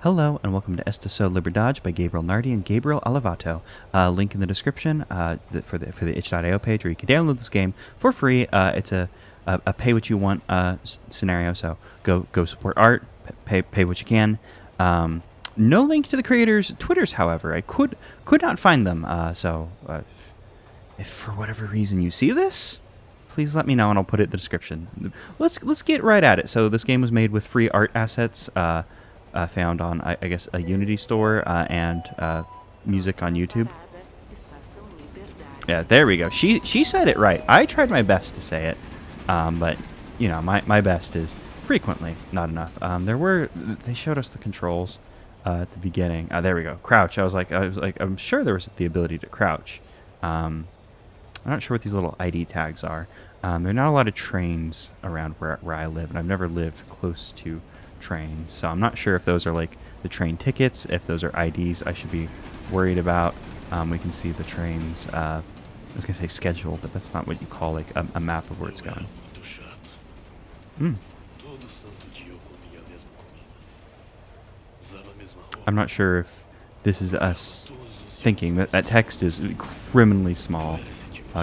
Hello and welcome to estação liberdade by Gabriel Nardy and Gabriel Olivato. Link in the description for the itch.io page where you can download this game for free. It's a pay what you want scenario, so go support art, pay what you can. No link to the creators' Twitters, however. I could not find them. So if for whatever reason you see this, please let me know and I'll put it in the description. Let's get right at it. So this game was made with free art assets. Found on, I guess, a Unity store and music on YouTube. Yeah, there we go. She said it right. I tried my best to say it, but you know, my best is frequently not enough. They showed us the controls at the beginning. There we go. Crouch. I was like, I'm sure there was the ability to crouch. I'm not sure what these little ID tags are. There are not a lot of trains around where I live, and I've never lived close to trains, so I'm not sure if those are like the train tickets, if those are IDs I should be worried about. We can see the trains, I was gonna say schedule, but that's not what you call like a map of where it's going. I'm not sure if this is us thinking that text is criminally small,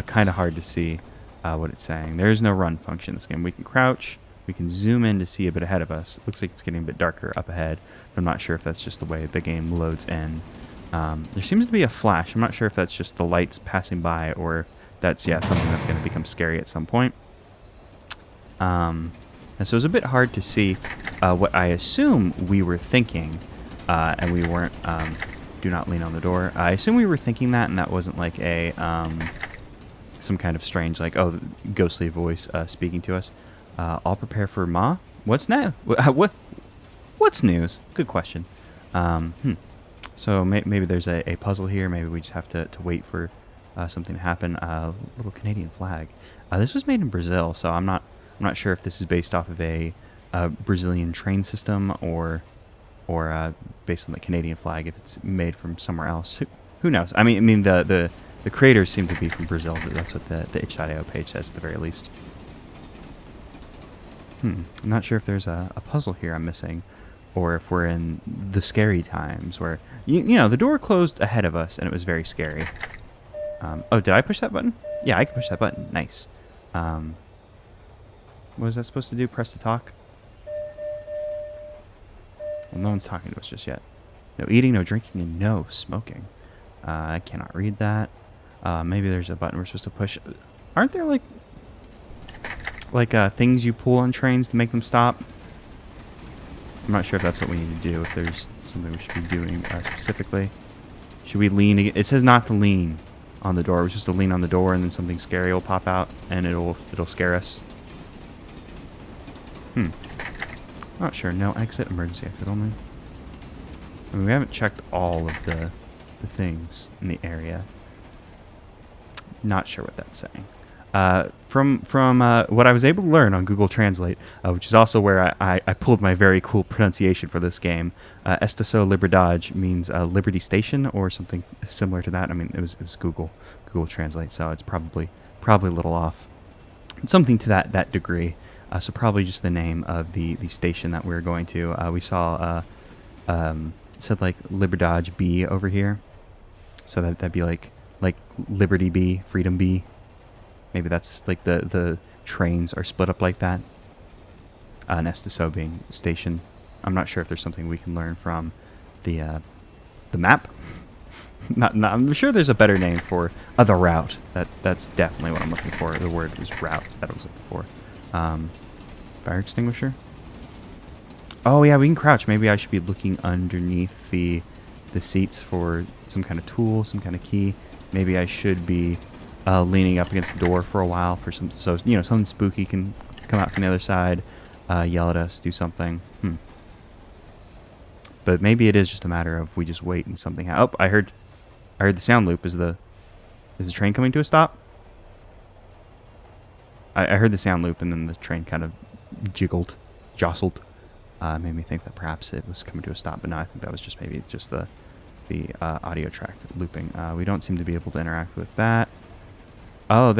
kind of hard to see what it's saying. There is no run function in this game. We can crouch. We can zoom in to see a bit ahead of us. It looks like it's getting a bit darker up ahead. I'm not sure if that's just the way the game loads in. There seems to be a flash. I'm not sure if that's just the lights passing by or that's, yeah, something that's going to become scary at some point. And so it's a bit hard to see what I assume we were thinking, and we weren't, do not lean on the door. I assume we were thinking that, and that wasn't like a, some kind of strange, like, oh, ghostly voice speaking to us. I'll prepare for Ma. What's now? What's news? Good question. So maybe there's a puzzle here. Maybe we just have to wait for something to happen. Little Canadian flag. This was made in Brazil, so I'm not sure if this is based off of a Brazilian train system or based on the Canadian flag. If it's made from somewhere else, who knows? I mean the creators seem to be from Brazil. That's what the itch.io page says at the very least. I'm not sure if there's a puzzle here I'm missing, or if we're in the scary times where, you know, the door closed ahead of us and it was very scary. Oh, did I push that button? Yeah, I can push that button. Nice. What was that supposed to do? Press to talk? Well, no one's talking to us just yet. No eating, no drinking, and no smoking. I cannot read that. Maybe there's a button we're supposed to push. Aren't there, like things you pull on trains to make them stop? I'm not sure if that's what we need to do, if there's something we should be doing specifically. Should we lean? It says not to lean on the door. We're supposed to lean on the door and then something scary will pop out and it'll scare us. Not sure. No exit, emergency exit only. I mean, we haven't checked all of the things in the area. Not sure what that's saying. From what I was able to learn on Google Translate, which is also where I pulled my very cool pronunciation for this game, estação liberdade means Liberty Station or something similar to that. I mean, it was Google Translate, so it's probably a little off. Something to that degree. So probably just the name of the station that we were going to. We saw said like Liberdade B over here, so that'd be like Liberty B, Freedom B. Maybe that's like the trains are split up like that. An estação being station. I'm not sure if there's something we can learn from the map. I'm sure there's a better name for the route. That's definitely what I'm looking for. The word was route that I was looking for. Fire extinguisher. Oh yeah, we can crouch. Maybe I should be looking underneath the seats for some kind of tool, some kind of key. Maybe I should be leaning up against the door for a while for so you know, something spooky can come out from the other side, yell at us, do something. But maybe it is just a matter of we just wait and something oh, I heard the sound loop. Is the train coming to a stop? I heard the sound loop and then the train kind of jostled. Made me think that perhaps it was coming to a stop, but no, I think that was just maybe just the audio track looping. We don't seem to be able to interact with that. Oh,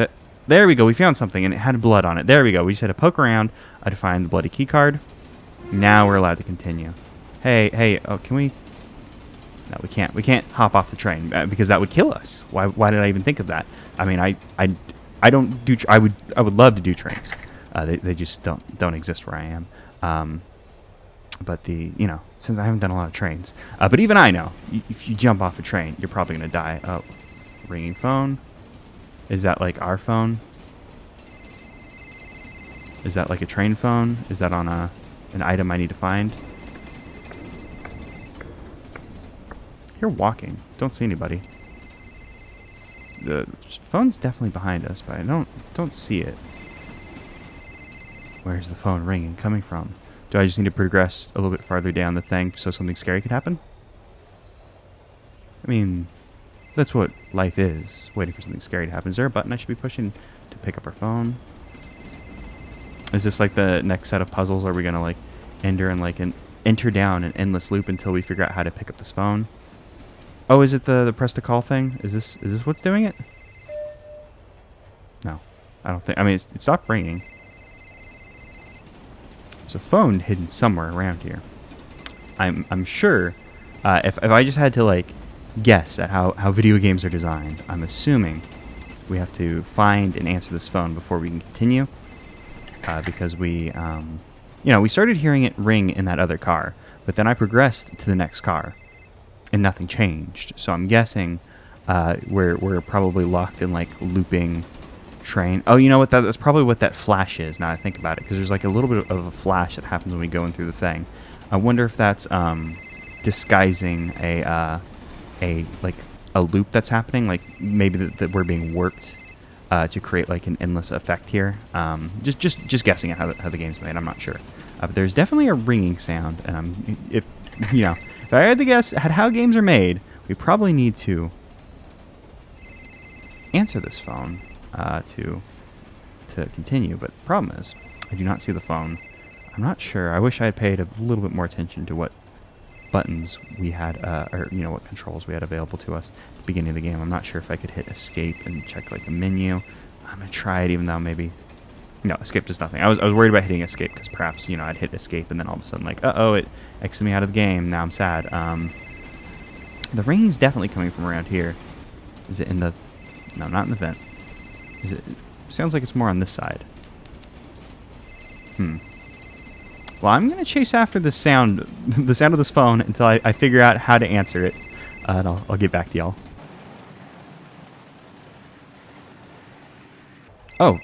there we go. We found something, and it had blood on it. There we go. We just had to poke around to find the bloody key card. Now we're allowed to continue. Hey, oh, can we? No, we can't. We can't hop off the train because that would kill us. Why did I even think of that? I mean, I don't do. I would love to do trains. They just don't exist where I am. But since I haven't done a lot of trains, but even I know if you jump off a train, you're probably gonna die. Oh, ringing phone. Is that like our phone? Is that like a train phone? Is that on an item I need to find? You're walking. Don't see anybody. The phone's definitely behind us, but I don't see it. Where's the phone ringing coming from? Do I just need to progress a little bit farther down the thing so something scary could happen? I mean, that's what life is. Waiting for something scary to happen. Is there a button I should be pushing to pick up our phone? Is this like the next set of puzzles? Are we gonna like enter down an endless loop until we figure out how to pick up this phone? Oh, is it the press to call thing? Is this what's doing it? No, I don't think. I mean, it stopped ringing. There's a phone hidden somewhere around here. I'm sure. If I just had to like guess at how video games are designed, I'm assuming we have to find and answer this phone before we can continue. Because we started hearing it ring in that other car, but then I progressed to the next car, and nothing changed. So I'm guessing we're probably locked in like looping train. Oh, you know what? That's probably what that flash is. Now I think about it, because there's like a little bit of a flash that happens when we go in through the thing. I wonder if that's disguising a loop that's happening. Like maybe that we're being warped to create like an endless effect here. Just guessing at how the game's made. I'm not sure. But there's definitely a ringing sound, and if I had to guess at how games are made, we probably need to answer this phone to continue. But the problem is, I do not see the phone. I'm not sure. I wish I had paid a little bit more attention to what buttons we had, or what controls we had available to us at the beginning of the game. I'm not sure if I could hit escape and check like the menu. I'm gonna try it, even though maybe escape does nothing. I was worried about hitting escape because perhaps I'd hit escape and then all of a sudden like it exited me out of the game. Now I'm sad. The ringing's definitely coming from around here. Is it in the? No, not in the vent. Is it? Sounds like it's more on this side. Well, I'm going to chase after the sound of this phone until I figure out how to answer it. And I'll get back to y'all. Oh,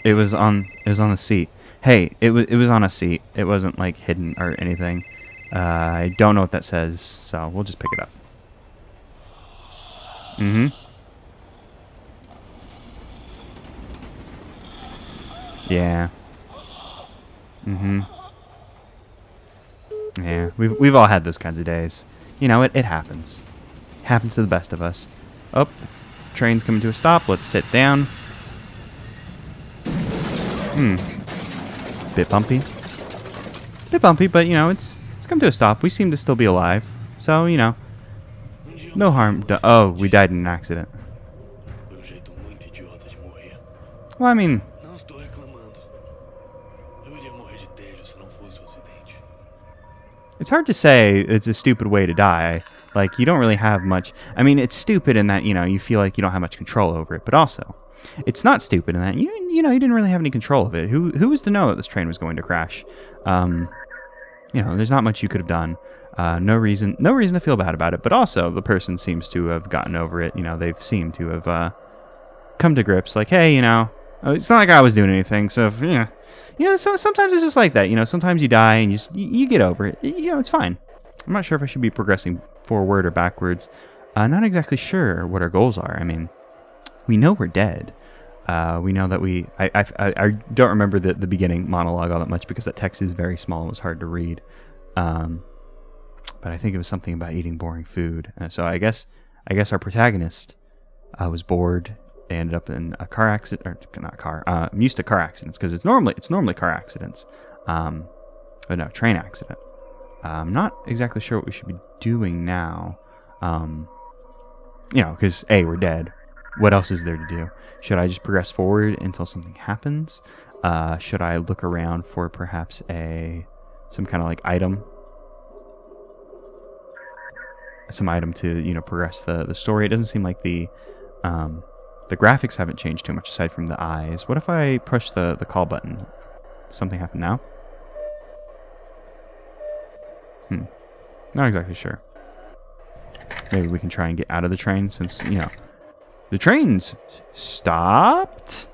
it was on the seat. Hey, it was on a seat. It wasn't like hidden or anything. I don't know what that says, so we'll just pick it up. Yeah. Yeah, we've all had those kinds of days. It happens. It happens to the best of us. Oh, train's coming to a stop. Let's sit down. Bit bumpy. But it's come to a stop. We seem to still be alive. So, no harm. Oh, we died in an accident. Well, I mean, it's hard to say it's a stupid way to die. Like, you don't really have much. I mean, it's stupid in that, you feel like you don't have much control over it. But also, it's not stupid in that, you didn't really have any control of it. Who was to know that this train was going to crash? There's not much you could have done. No reason to feel bad about it. But also, the person seems to have gotten over it. They've seemed to have come to grips. Like, hey, it's not like I was doing anything. So, so sometimes it's just like that. Sometimes you die and you get over it. It's fine. I'm not sure if I should be progressing forward or backwards. Not exactly sure what our goals are. I mean, we know we're dead. We know that I don't remember the beginning monologue all that much because that text is very small and was hard to read. But I think it was something about eating boring food. So I guess our protagonist was bored. They ended up in a car accident, or not car. I'm used to car accidents because it's normally car accidents, but no, train accident. I'm not exactly sure what we should be doing now. Because we're dead. What else is there to do? Should I just progress forward until something happens? Should I look around for perhaps some kind of like item? item to progress the story. It doesn't seem like the graphics haven't changed too much aside from the eyes. What if I push the call button? Something happen now? Not exactly sure. Maybe we can try and get out of the train since, the train's stopped?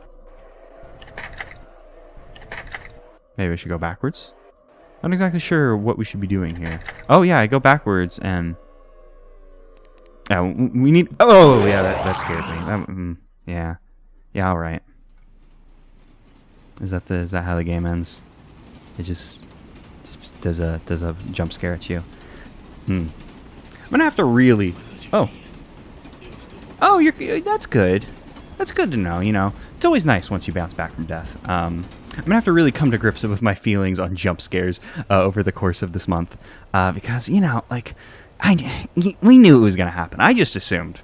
Maybe I should go backwards? Not exactly sure what we should be doing here. Oh, yeah, I go backwards and... Oh, we need... Oh, yeah, that scared me. Yeah. Yeah, alright. Is that how the game ends? It just does a jump scare at you. I'm gonna have to really... Oh, that's good. That's good to know. It's always nice once you bounce back from death. I'm gonna have to really come to grips with my feelings on jump scares over the course of this month, because we knew it was gonna happen. I just assumed.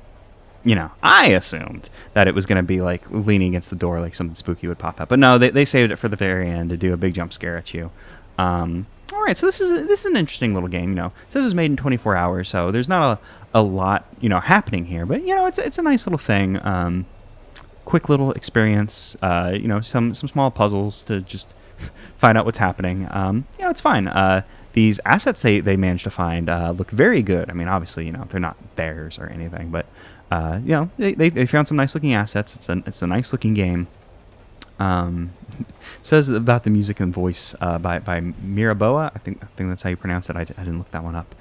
I assumed that it was going to be like leaning against the door, like something spooky would pop up. But no, they saved it for the very end to do a big jump scare at you. All right, so this is an interesting little game. It says it was made in 24 hours, so there's not a lot happening here. But it's a nice little thing. Quick little experience. Some small puzzles to just find out what's happening. It's fine. These assets they managed to find look very good. I mean, obviously, they're not theirs or anything, but they found some nice looking assets. It's a nice looking game. Says about the music and voice by Miraboa. I think that's how you pronounce it. I didn't look that one up.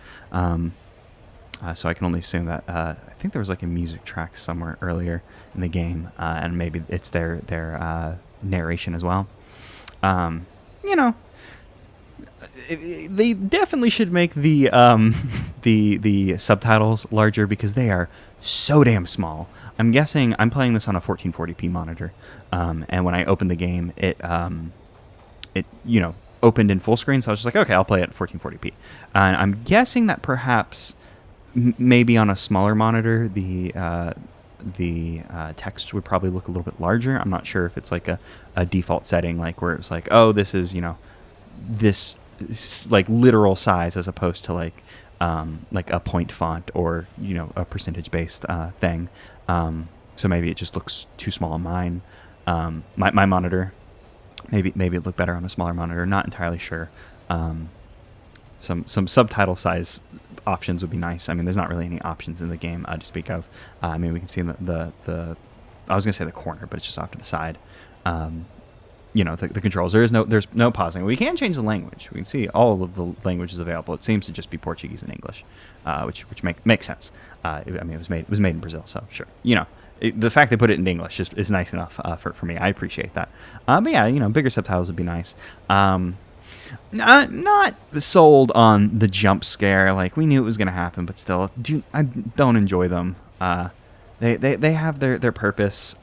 So I can only assume that I think there was like a music track somewhere earlier in the game, and maybe it's their narration as well. They definitely should make the subtitles larger because they are so damn small. I'm guessing I'm playing this on a 1440p monitor, and when I opened the game, it opened in full screen, so I was just like, okay, I'll play it at 1440p. And I'm guessing that perhaps maybe on a smaller monitor, the text would probably look a little bit larger. I'm not sure if it's like a default setting, like where it's like, oh, this is this like literal size as opposed to like a point font or a percentage based thing. So maybe it just looks too small on mine. My monitor, maybe it looked better on a smaller monitor. Not entirely sure. Some subtitle size options would be nice. I mean, there's not really any options in the game to speak of. I mean, we can see the I was gonna say the corner, but it's just off to the side. The controls. There's no pausing. We can change the language. We can see all of the languages available. It seems to just be Portuguese and English, which makes sense. I mean, it was made in Brazil, so sure. The fact they put it in English is nice enough for me. I appreciate that. But yeah, bigger subtitles would be nice. Not sold on the jump scare. Like, we knew it was going to happen, but still, I don't enjoy them. They have their purpose.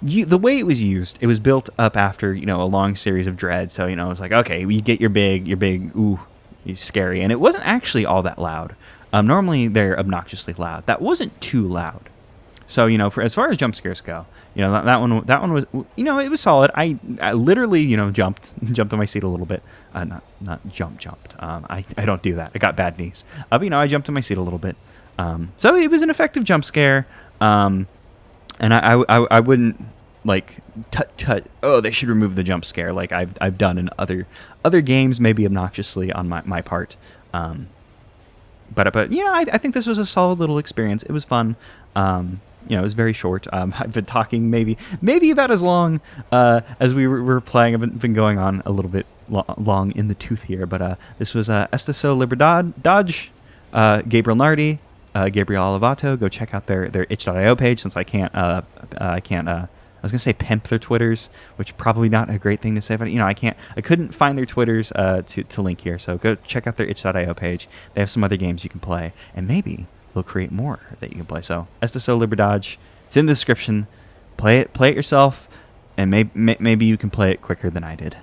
The way it was used, it was built up after a long series of dread. So it's like, okay, you get your big ooh, scary, and it wasn't actually all that loud. Normally they're obnoxiously loud. That wasn't too loud. So for as far as jump scares go, that one was it was solid. I literally jumped on my seat a little bit. Not jumped. I don't do that. I got bad knees. But I jumped on my seat a little bit. So it was an effective jump scare. And I wouldn't like oh, they should remove the jump scare like I've done in other games, maybe obnoxiously on my part. But I think this was a solid little experience. It was fun. It was very short. I've been talking maybe about as long as we were playing. I've been going on a little bit long in the tooth here. But this was Estação Liberdade, Gabriel Nardy Gabriel Olivato. Go check out their itch.io page, since I can't I was gonna say pimp their Twitters, which probably not a great thing to say, but I couldn't find their Twitters to link here, so go check out their itch.io page. They have some other games you can play, and maybe they'll create more that you can play. So Estação Liberdade, it's in the description. Play it yourself, and maybe you can play it quicker than I did.